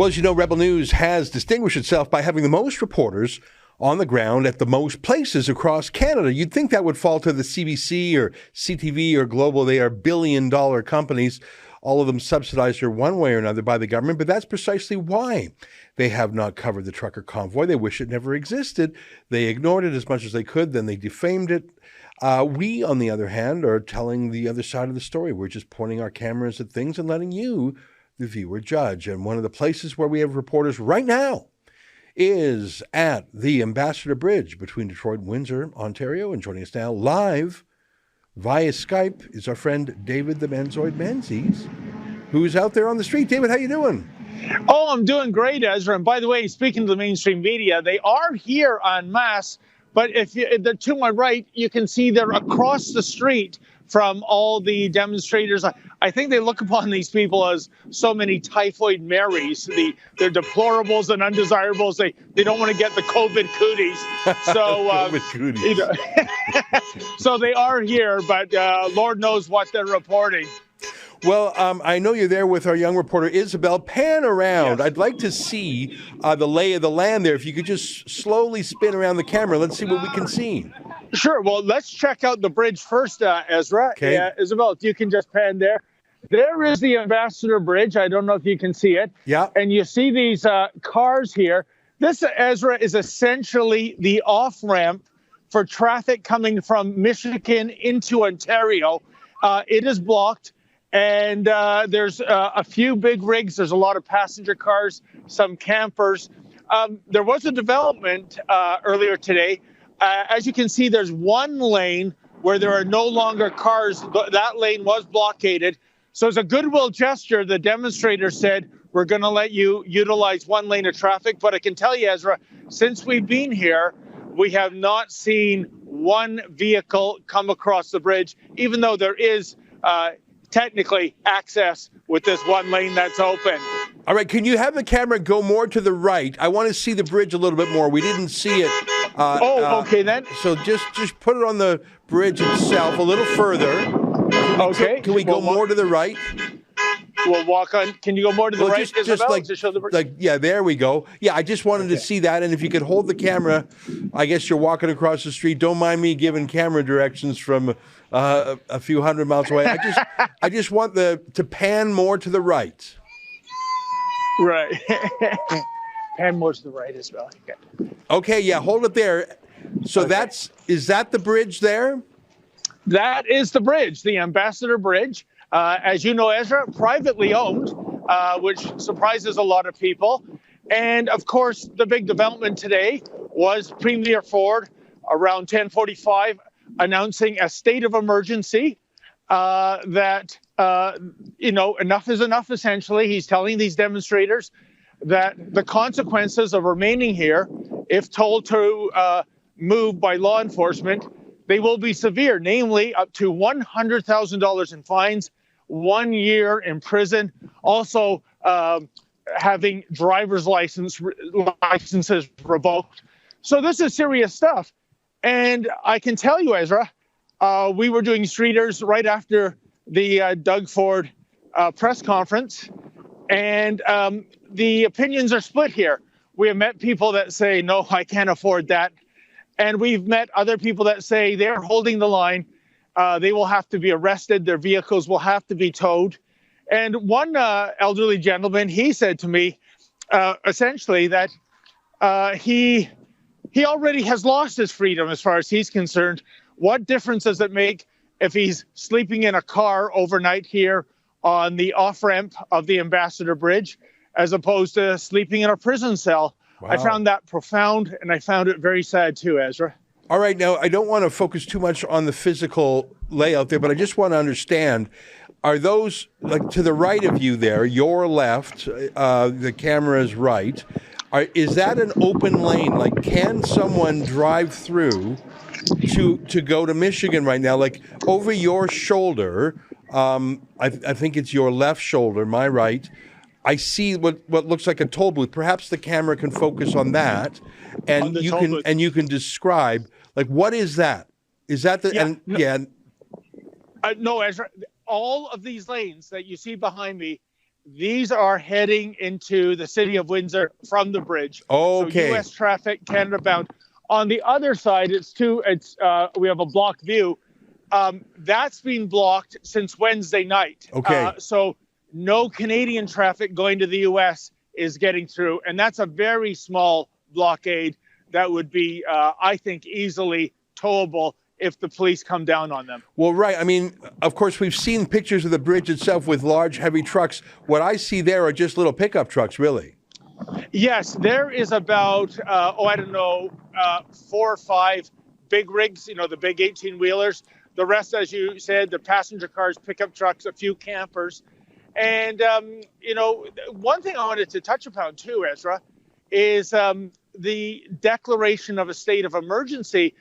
Well, as you know, Rebel News has distinguished itself by having the most reporters on the ground at the most places across Canada. You'd think that would fall to the CBC or CTV or Global. They are billion-dollar companies, all of them subsidized one way or another by the government, but that's precisely why they have not covered the trucker convoy. They wish it never existed. They ignored it as much as they could, then they defamed it. We, on the other hand, are telling the other side of the story. We're just pointing our cameras at things and letting you, the viewer, judge. And one of the places where we have reporters right now is at the Ambassador Bridge between Detroit and Windsor, Ontario. And joining us now live via Skype is our friend David the Menzoid Menzies, who's out there on the street. David, how you doing? Oh, I'm doing great, Ezra. And by the way, speaking to the mainstream media, they are here en masse. But if they're to my right, you can see they're across the street from all the demonstrators. I think they look upon these people as so many typhoid Marys. They're deplorables and undesirables. They don't want to get the COVID cooties. So, COVID cooties. You know, so they are here, but Lord knows what they're reporting. Well, I know you're there with our young reporter, Isabel. Pan around. Yes. I'd like to see the lay of the land there. If you could just slowly spin around the camera, let's see what we can see. Sure. Well, let's check out the bridge first, Ezra. Okay. Yeah, Isabel, if you can just pan there. There is the Ambassador Bridge. I don't know if you can see it. Yeah. And you see these cars here. This, Ezra, is essentially the off-ramp for traffic coming from Michigan into Ontario. It is blocked. And there's a few big rigs. There's a lot of passenger cars, some campers. There was a development earlier today. As you can see, there's one lane where there are no longer cars. That lane was blockaded. So as a goodwill gesture, the demonstrators said, we're going to let you utilize one lane of traffic. But I can tell you, Ezra, since we've been here, we have not seen one vehicle come across the bridge, even though there is technically access with this one lane that's open. All right, can you have the camera go more to the right? I want to see the bridge a little bit more. We didn't see it. Okay then. So just put it on the bridge itself a little further. Can we go more to the right? We'll walk on. Can you go more to the right, Isabel, to show the bridge? Yeah, there we go. Yeah, I just wanted to see that. And if you could hold the camera, I guess you're walking across the street. Don't mind me giving camera directions from a few hundred miles away. I just want to pan more to the right. Right. Pan more to the right as well. Okay, yeah, hold it there. So okay. Is that the bridge there? That is the bridge, the Ambassador Bridge. As you know, Ezra, privately owned, which surprises a lot of people. And of course, the big development today was Premier Ford around 10:45 announcing a state of emergency that, enough is enough, essentially. He's telling these demonstrators that the consequences of remaining here, if told to move by law enforcement, they will be severe, namely up to $100,000 in fines, 1 year in prison, also having driver's licenses revoked. So this is serious stuff. And I can tell you, Ezra, we were doing streeters right after the Doug Ford press conference, and the opinions are split here. We have met people that say, no, I can't afford that. And we've met other people that say they're holding the line. They will have to be arrested. Their vehicles will have to be towed. And one elderly gentleman, he said to me, essentially, that he already has lost his freedom as far as he's concerned. What difference does it make if he's sleeping in a car overnight here on the off-ramp of the Ambassador Bridge as opposed to sleeping in a prison cell? Wow. I found that profound, and I found it very sad too, Ezra. All right, now, I don't want to focus too much on the physical layout there, but I just want to understand, are those, like to the right of you there, your left, the camera's right, is that an open lane? Like, can someone drive through to go to Michigan right now? Like, over your shoulder, I think it's your left shoulder, my right, I see what looks like a toll booth. Perhaps the camera can focus on that, and you can describe, like, what is that? Is that the no, Ezra? All of these lanes that you see behind me these are heading into the city of Windsor from the bridge. Okay. So U.S. traffic, Canada bound. On the other side, we have a blocked view. That's been blocked since Wednesday night. Okay. So no Canadian traffic going to the U.S. is getting through. And that's a very small blockade that would be, I think, easily towable if the police come down on them. Well, right. I mean, of course, we've seen pictures of the bridge itself with large, heavy trucks. What I see there are just little pickup trucks, really. Yes, there is about, 4 or 5 big rigs, the big 18-wheelers. The rest, as you said, the passenger cars, pickup trucks, a few campers. And, one thing I wanted to touch upon too, Ezra, is the declaration of a state of emergency.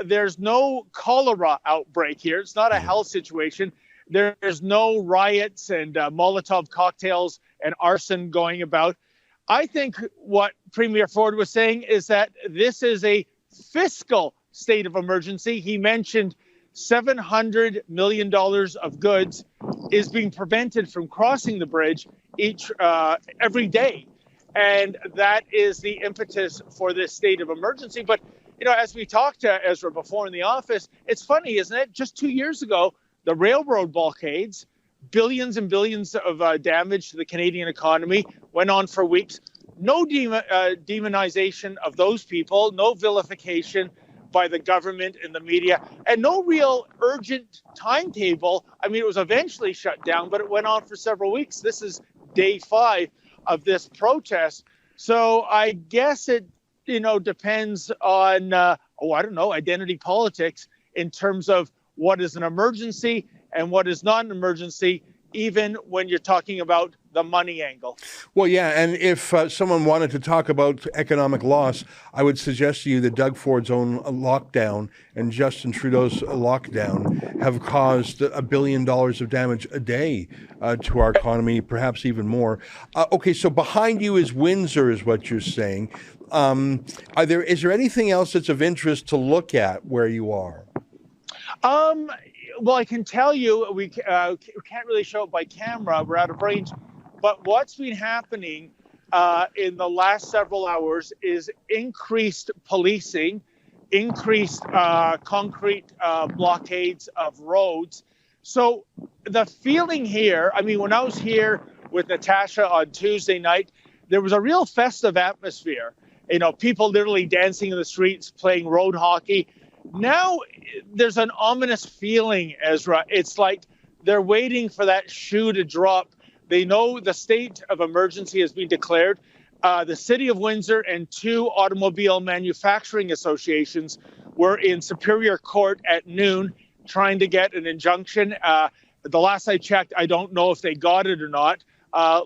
There's no cholera outbreak here. It's not a health situation. There's no riots and Molotov cocktails and arson going about. I think what Premier Ford was saying is that this is a fiscal state of emergency. He mentioned $700 million of goods is being prevented from crossing the bridge every day. And that is the impetus for this state of emergency. But, as we talked to Ezra before in the office, it's funny, isn't it? Just 2 years ago, the railroad blockades, billions and billions of damage to the Canadian economy, went on for weeks. No demonization of those people, no vilification by the government and the media, and no real urgent timetable. I mean, it was eventually shut down, but it went on for several weeks. This is day 5 of this protest. So I guess it, depends on, identity politics in terms of what is an emergency and what is not an emergency, even when you're talking about the money angle. Well, yeah, and if someone wanted to talk about economic loss, I would suggest to you that Doug Ford's own lockdown and Justin Trudeau's lockdown have caused $1 billion of damage a day to our economy, perhaps even more. Okay, so behind you is Windsor, is what you're saying. Is there anything else that's of interest to look at where you are? Well, I can tell you, we can't really show it by camera. We're out of range. But what's been happening in the last several hours is increased policing, increased concrete blockades of roads. So the feeling here, when I was here with Natasha on Tuesday night, there was a real festive atmosphere. People literally dancing in the streets, playing road hockey. Now there's an ominous feeling, Ezra. It's like they're waiting for that shoe to drop. They know the state of emergency has been declared. The city of Windsor and 2 automobile manufacturing associations were in Superior Court at noon trying to get an injunction. The last I checked, I don't know if they got it or not.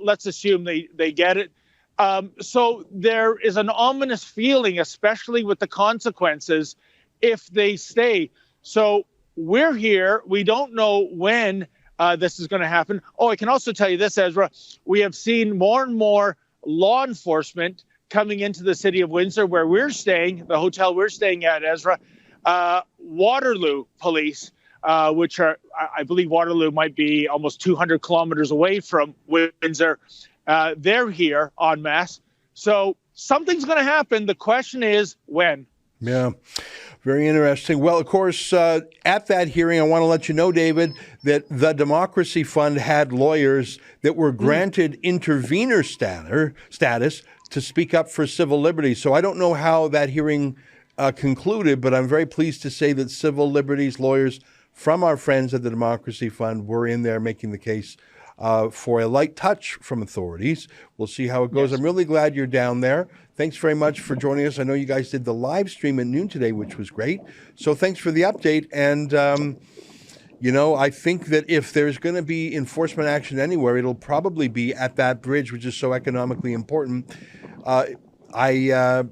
Let's assume they get it. So there is an ominous feeling, especially with the consequences if they stay. So we're here. We don't know when this is going to happen. Oh, I can also tell you this, Ezra. We have seen more and more law enforcement coming into the city of Windsor, where we're staying, the hotel we're staying at, Ezra. Waterloo police, which are, I believe Waterloo might be almost 200 kilometers away from Windsor. They're here en masse. So something's going to happen. The question is when. Yeah, very interesting. Well, of course, at that hearing, I want to let you know, David, that the Democracy Fund had lawyers that were granted intervener status to speak up for civil liberties. So I don't know how that hearing concluded, but I'm very pleased to say that civil liberties lawyers from our friends at the Democracy Fund were in there making the case for a light touch from authorities. We'll see how it goes. Yes. I'm really glad you're down there. Thanks very much for joining us. I know you guys did the live stream at noon today, which was great. So thanks for the update. And, I think that if there's going to be enforcement action anywhere, it'll probably be at that bridge, which is so economically important. I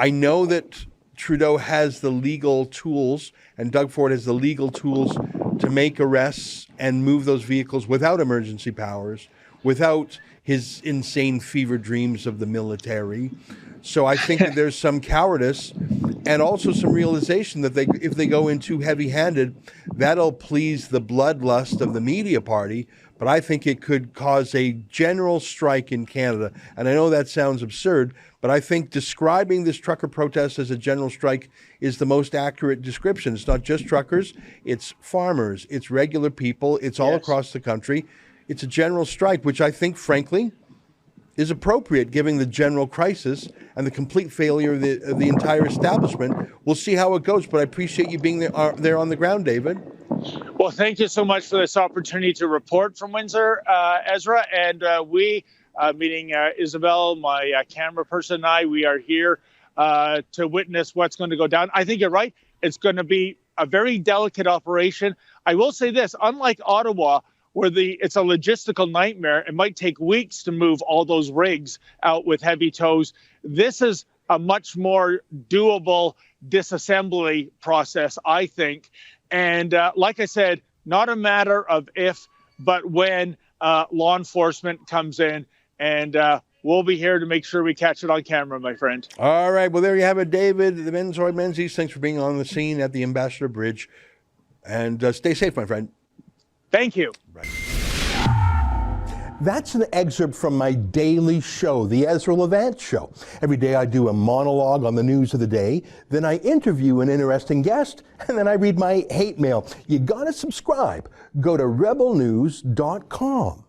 know that Trudeau has the legal tools and Doug Ford has the legal tools to make arrests and move those vehicles without emergency powers, without his insane fever dreams of the military. So I think that there's some cowardice and also some realization that if they go in too heavy-handed, that'll please the bloodlust of the media party. But I think it could cause a general strike in Canada. And I know that sounds absurd, but I think describing this trucker protest as a general strike is the most accurate description. It's not just truckers, it's farmers, it's regular people, it's all across the country. It's a general strike, which I think, frankly, is appropriate given the general crisis and the complete failure of the entire establishment. We'll see how it goes, but I appreciate you being there on the ground, David. Well, thank you so much for this opportunity to report from Windsor, Ezra. And meaning Isabel, my camera person, and I, we are here to witness what's going to go down. I think you're right. It's going to be a very delicate operation. I will say this, unlike Ottawa, where it's a logistical nightmare, it might take weeks to move all those rigs out with heavy tows. This is a much more doable disassembly process, I think. And like I said, not a matter of if, but when law enforcement comes in. And we'll be here to make sure we catch it on camera, my friend. All right. Well, there you have it, David. The Menzies, thanks for being on the scene at the Ambassador Bridge. And stay safe, my friend. Thank you. Right. That's an excerpt from my daily show, the Ezra Levant Show. Every day I do a monologue on the news of the day, then I interview an interesting guest, and then I read my hate mail. You gotta subscribe. Go to rebelnews.com.